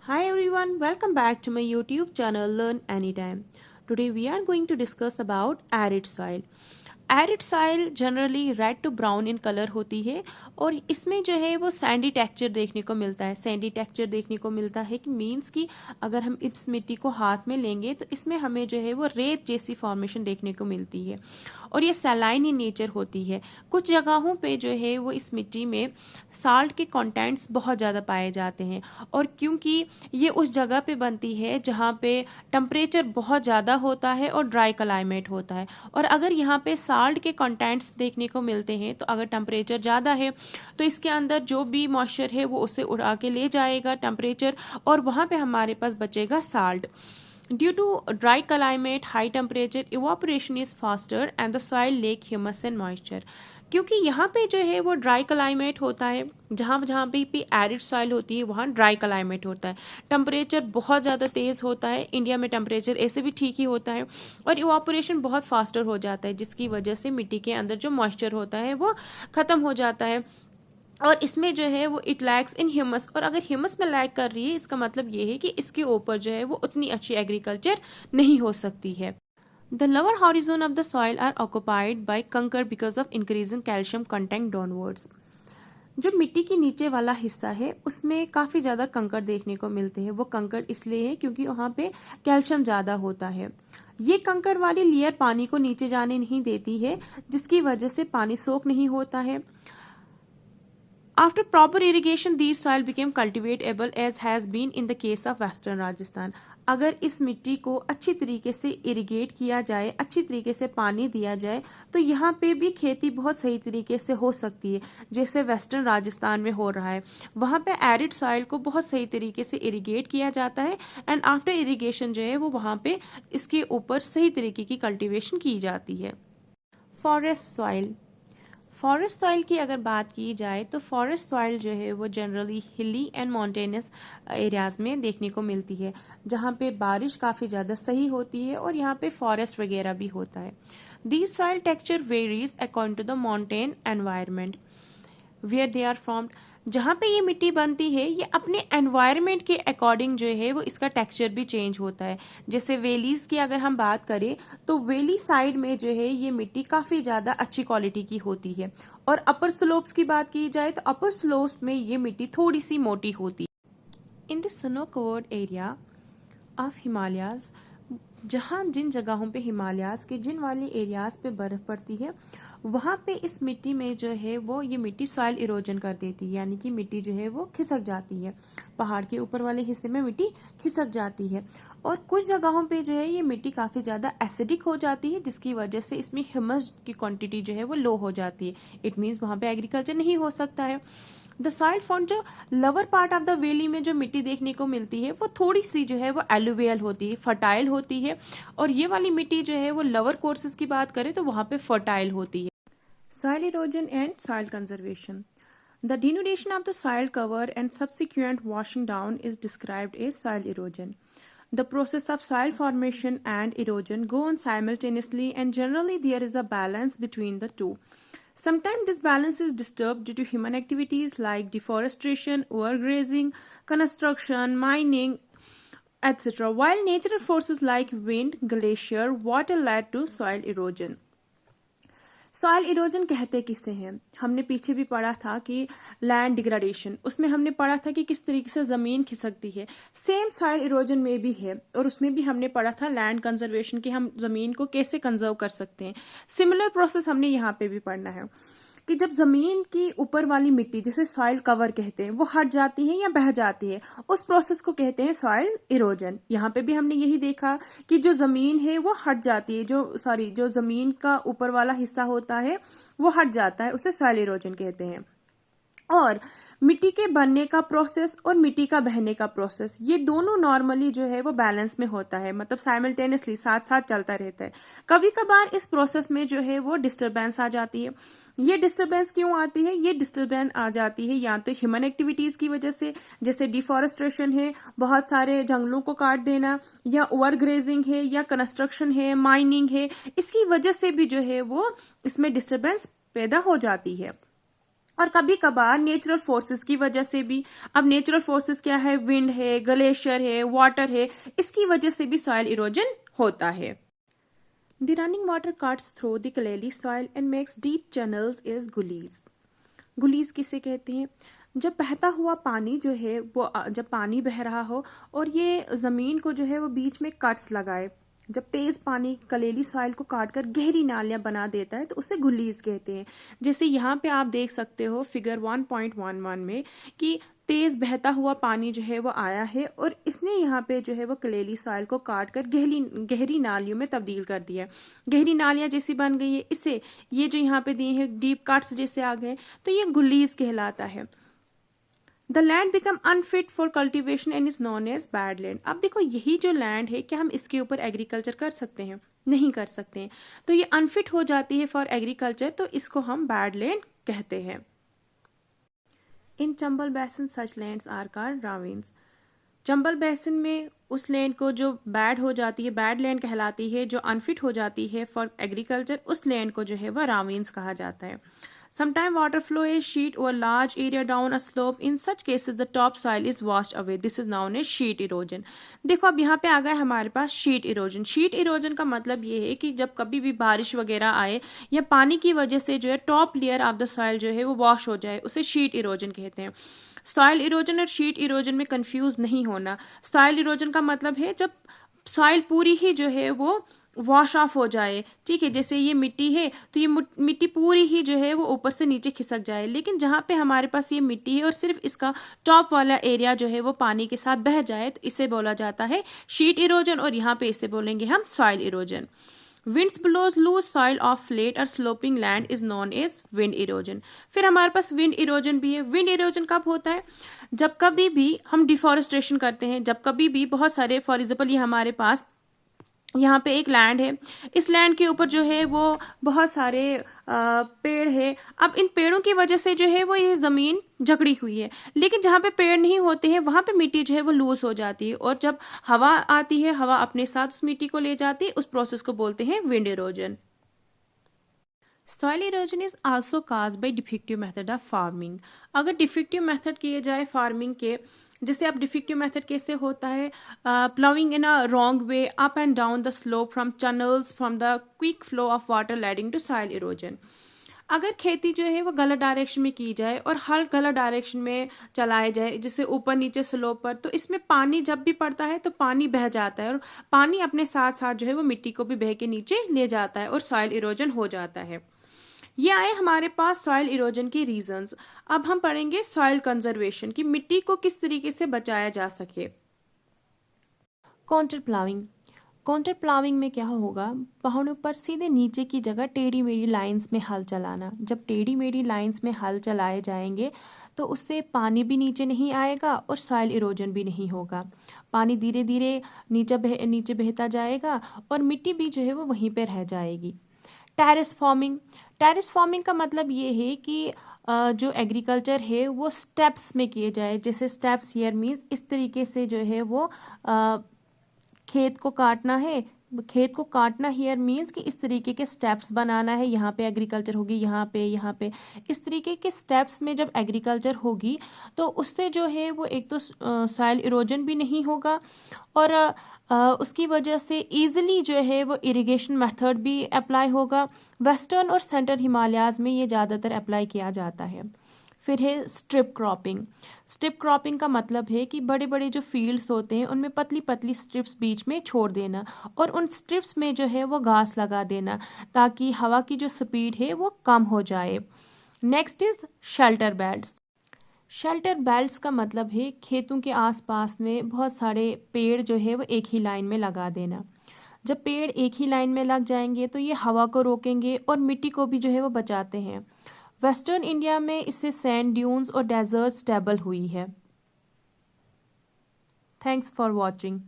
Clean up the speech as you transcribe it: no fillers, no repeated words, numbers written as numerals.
Hi everyone, welcome back to my YouTube channel Learn Anytime. Today we are going to discuss about arid soil. Arid soil generally red to brown in colour होती है और इसमें जो है वो Sandy texture देखने को मिलता है। सैंडी टेक्सचर देखने को मिलता है कि मीन्स कि अगर हम इस मिट्टी को हाथ में लेंगे तो इसमें हमें जो है वो रेत जैसी फॉर्मेशन देखने को मिलती है और ये सैलाइन इन नेचर होती है। कुछ जगहों पे जो है वो इस मिट्टी में साल्ट के कंटेंट्स बहुत ज़्यादा पाए जाते हैं और क्योंकि ये उस जगह पे बनती है जहाँ पे टेम्परेचर बहुत ज़्यादा होता है और ड्राई क्लाइमेट होता है और अगर यहाँ पे साल्ट के कंटेंट्स देखने को मिलते हैं तो अगर टेम्परेचर ज़्यादा है तो इसके अंदर जो भी मॉइस्चर है वो उसे उड़ा के ले जाएगा टेम्परेचर और वहाँ पे हमारे पास बचेगा salt. Due to dry climate, high temperature, evaporation is faster and the soil lack humus and moisture. क्योंकि यहाँ पे जो है वो ड्राई क्लाइमेट होता है, जहाँ जहाँ पे भी एरिड सॉइल होती है वहाँ ड्राई क्लाइमेट होता है। टेम्परेचर बहुत ज़्यादा तेज़ होता है, इंडिया में टेम्परेचर ऐसे भी ठीक ही होता है और इवापोरेशन बहुत फास्टर हो जाता है जिसकी वजह से मिट्टी के अंदर जो मॉइस्चर होता है वो ख़त्म हो जाता है और इसमें जो है वो इट लैक्स इन ह्यूमस और अगर ह्यूमस में लैक कर रही है इसका मतलब ये है कि इसके ऊपर जो है वो उतनी अच्छी एग्रीकल्चर नहीं हो सकती है। The lower horizon of the soil are occupied by kankar because of increasing calcium content downwards. जो मिट्टी के नीचे वाला हिस्सा है उसमें काफ़ी ज़्यादा कंकड़ देखने को मिलते हैं। वो कंकड़ इसलिए है क्योंकि वहाँ पे कैल्शियम ज़्यादा होता है। ये कंकड़ वाली लेयर पानी को नीचे जाने नहीं देती है जिसकी वजह से पानी सोख नहीं होता है। After proper irrigation, these soil became cultivatable as has been in the case of Western Rajasthan. अगर इस मिट्टी को अच्छी तरीके से इरिगेट किया जाए, अच्छी तरीके से पानी दिया जाए तो यहाँ पे भी खेती बहुत सही तरीके से हो सकती है जैसे वेस्टर्न राजस्थान में हो रहा है। वहाँ पे एरिड सॉइल को बहुत सही तरीके से इरिगेट किया जाता है एंड आफ्टर इरिगेशन जो है वो वहाँ पे इसके ऊपर सही तरीके की कल्टिवेशन की जाती है। Forest soil. फॉरेस्ट सॉइल की अगर बात की जाए तो फॉरेस्ट सॉइल जो है वो जनरली हिली एंड माउंटेनियस एरियाज में देखने को मिलती है जहाँ पे बारिश काफ़ी ज़्यादा सही होती है और यहाँ पे फॉरेस्ट वगैरह भी होता है। This soil texture varies according to the mountain environment where they are from. जहाँ पे ये मिट्टी बनती है ये अपने एनवायरनमेंट के अकॉर्डिंग जो है वो इसका टेक्सचर भी चेंज होता है। जैसे वैलीज की अगर हम बात करें तो वैली साइड में जो है ये मिट्टी काफ़ी ज़्यादा अच्छी क्वालिटी की होती है और अपर स्लोप्स की बात की जाए तो अपर स्लोप्स में ये मिट्टी थोड़ी सी मोटी होती है। In the snow covered area of Himalayas, जहाँ जिन जगहों पे हिमालयाज के जिन वाली एरियाज पे बर्फ पड़ती है वहाँ पे इस मिट्टी में जो है वो ये मिट्टी सॉइल इरोजन कर देती है, यानी कि मिट्टी जो है वो खिसक जाती है। पहाड़ के ऊपर वाले हिस्से में मिट्टी खिसक जाती है और कुछ जगहों पे जो है ये मिट्टी काफ़ी ज़्यादा एसिडिक हो जाती है जिसकी वजह से इसमें ह्यूमस की क्वांटिटी जो है वो लो हो जाती है। इट मीन्स वहाँ पे एग्रीकल्चर नहीं हो सकता है। द सॉइल फॉन्ट, जो lower part of the valley में जो मिट्टी देखने को मिलती है वो थोड़ी सी जो है वो एलुवियल होती है, फर्टाइल होती है और ये वाली मिट्टी जो है वो लोअर कोर्सेज की बात करें तो वहाँ पे फर्टाइल होती है। Soil erosion and soil conservation. The denudation of the soil cover and subsequent washing down is described as soil erosion. The process of soil formation and erosion go on simultaneously and generally there is a balance between the two. Sometimes this balance is disturbed due to human activities like deforestation, overgrazing, construction, mining, etc. While natural forces like wind, glacier, water led to soil erosion. Soil erosion कहते किसे हैं? हमने पीछे भी पढ़ा था कि land degradation, उसमें हमने पढ़ा था कि किस तरीके से ज़मीन खिसकती है। सेम सॉइल इरोजन में भी है और उसमें भी हमने पढ़ा था लैंड कंजर्वेशन की, हम ज़मीन को कैसे कंजर्व कर सकते हैं। सिमिलर प्रोसेस हमने यहाँ पे भी पढ़ना है कि जब जमीन की ऊपर वाली मिट्टी जिसे सॉइल कवर कहते हैं वो हट जाती है या बह जाती है उस प्रोसेस को कहते हैं सॉइल इरोजन। यहाँ पे भी हमने यही देखा कि जो जमीन है वो हट जाती है, जो जमीन का ऊपर वाला हिस्सा होता है वो हट जाता है, उसे सॉइल इरोजन कहते हैं। और मिट्टी के बनने का प्रोसेस और मिट्टी का बहने का प्रोसेस ये दोनों नॉर्मली जो है वो बैलेंस में होता है, मतलब साइमल्टेनियसली साथ साथ चलता रहता है। कभी कभार इस प्रोसेस में जो है वो डिस्टरबेंस आ जाती है। ये डिस्टरबेंस क्यों आती है? ये डिस्टरबेंस आ जाती है या तो ह्यूमन एक्टिविटीज की वजह से, जैसे डिफॉरेस्ट्रेशन है, बहुत सारे जंगलों को काट देना, या ओवरग्रेजिंग है, या कंस्ट्रक्शन है, माइनिंग है, इसकी वजह से भी जो है वो इसमें डिस्टरबेंस पैदा हो जाती है। और कभी कभार नेचुरल फोर्सेस की वजह से भी। अब नेचुरल फोर्सेस क्या है, विंड है, ग्लेशियर है, वाटर है, इसकी वजह से भी सॉइल इरोजन होता है। The running water cuts through the clayey soil and makes deep channels is gullies. Gullies किसे कहते हैं? जब बहता हुआ पानी जो है वो जब पानी बह रहा हो और ये जमीन को जो है वो बीच में कट्स लगाए, जब तेज पानी कलेली सॉइल को काटकर गहरी नालियां बना देता है तो उसे गुलीज कहते हैं। जैसे यहाँ पे आप देख सकते हो फिगर 1.11 में कि तेज बहता हुआ पानी जो है वो आया है और इसने यहाँ पे जो है वो कलेली सॉइल को काट कर गहरी नालियों में तब्दील कर दिया। गहरी नालियां जैसी बन गई है, इसे ये जो यहाँ पे दिए हैं डीप कट्स जैसे आ गए, तो ये गुलीज कहलाता है। The land become unfit for cultivation and is known as bad land. अब देखो यही जो लैंड है, क्या हम इसके ऊपर एग्रीकल्चर कर सकते हैं? नहीं कर सकते हैं। तो ये अनफिट हो जाती है फॉर एग्रीकल्चर, तो इसको हम बैड लैंड कहते हैं। In Chambal basin such lands are called ravines. Chambal basin में उस लैंड को जो बैड हो जाती है, बैड लैंड कहलाती है, जो अनफिट हो जाती है फॉर एग्रीकल्चर, उस लैंड को जो है वह रावीन्स कहा जाता है। Sometimes water flow is sheet over large area down a slope. In such cases, the top soil is washed away. This is known as sheet erosion. देखो अब यहाँ पे आ गया हमारे पास शीट इरोजन। शीट इरोजन का मतलब ये है कि जब कभी भी बारिश वगैरह आए या पानी की वजह से जो है top layer of the soil जो है वो वॉश हो जाए, उसे शीट इरोजन कहते हैं। सॉइल इरोजन और शीट इरोजन में कंफ्यूज नहीं होना। सॉइल इरोजन का मतलब है जब सॉइल पूरी ही जो है वो वॉश ऑफ हो जाए, ठीक है। जैसे ये मिट्टी है तो ये मिट्टी पूरी ही जो है वो ऊपर से नीचे खिसक जाए, लेकिन जहाँ पे हमारे पास ये मिट्टी है और सिर्फ इसका टॉप वाला एरिया जो है वो पानी के साथ बह जाए, तो इसे बोला जाता है शीट इरोजन, और यहाँ पे इसे बोलेंगे हम soil erosion. Winds blows loose soil of flat और sloping land is known as wind erosion. फिर हमारे पास विंड इरोजन भी है। विंड इरोजन कब होता है? जब कभी भी हम डिफॉरेस्टेशन करते हैं, जब कभी भी बहुत सारे, फॉर एग्जाम्पल ये हमारे पास यहाँ पे एक लैंड है, इस लैंड के ऊपर जो है वो बहुत सारे पेड़ है। अब इन पेड़ों की वजह से जो है वो ये जमीन जकड़ी हुई है, लेकिन जहाँ पे पेड़ नहीं होते हैं वहां पे मिट्टी जो है वो लूज हो जाती है, और जब हवा आती है, हवा अपने साथ उस मिट्टी को ले जाती है, उस प्रोसेस को बोलते हैं wind erosion. Soil erosion is also caused by defective method of farming. अगर डिफेक्टिव मेथड किए जाए फार्मिंग के, जैसे अब डिफेक्टिव मेथड कैसे होता है? Ploughing in a wrong way up and down the slope from channels from the quick flow of water leading to soil erosion. अगर खेती जो है वो गलत डायरेक्शन में की जाए और हल गलत डायरेक्शन में चलाए जाए, जैसे ऊपर नीचे स्लोप पर, तो इसमें पानी जब भी पड़ता है तो पानी बह जाता है, और पानी अपने साथ साथ जो है वो मिट्टी को भी बह के नीचे ले जाता है और सॉइल इरोजन हो जाता है। ये आए हमारे पास सॉइल इरोजन की रीजंस। अब हम पढ़ेंगे सॉइल कंजर्वेशन की, मिट्टी को किस तरीके से बचाया जा सके। Counter ploughing. काउंटर प्लाविंग में क्या होगा? पहाड़ों पर सीधे नीचे की जगह टेढ़ी मेढ़ी लाइंस में हल चलाना। जब टेढ़ी मेढ़ी लाइंस में हल चलाए जाएंगे तो उससे पानी भी नीचे नहीं आएगा और सॉइल इरोजन भी नहीं होगा। पानी धीरे धीरे नीचे बहता जाएगा और मिट्टी भी जो है वो वहीं पे रह जाएगी। Terrace farming. टेरेस फार्मिंग का मतलब ये है कि जो एग्रीकल्चर है वो स्टेप्स में किए जाए। जैसे स्टेप्स हियर मीन्स इस तरीके से जो है वो खेत को काटना है। खेत को काटना हियर मीन्स कि इस तरीके के स्टेप्स बनाना है। यहाँ पे एग्रीकल्चर होगी, यहाँ पे इस तरीके के स्टेप्स में जब एग्रीकल्चर होगी तो उससे जो है वो एक तो सॉइल इरोजन भी नहीं होगा, और उसकी वजह से इजीली जो है वो इरिगेशन मेथड भी अप्लाई होगा। वेस्टर्न और सेंट्रल हिमालयाज में ये ज़्यादातर अप्लाई किया जाता है। फिर है स्ट्रिप क्रॉपिंग। स्ट्रिप क्रॉपिंग का मतलब है कि बड़े बड़े जो फील्ड्स होते हैं उनमें पतली पतली स्ट्रिप्स बीच में छोड़ देना, और उन स्ट्रिप्स में जो है वो घास लगा देना ताकि हवा की जो स्पीड है वो कम हो जाए। Next is shelter belts. Shelter belts का मतलब है खेतों के आसपास में बहुत सारे पेड़ जो है वो एक ही लाइन में लगा देना। जब पेड़ एक ही लाइन में लग जाएंगे तो ये हवा को रोकेंगे और मिट्टी को भी जो है वो बचाते हैं। वेस्टर्न इंडिया में इससे सैंड ड्यून्स और डेजर्ट स्टेबल हुई है। Thanks for watching.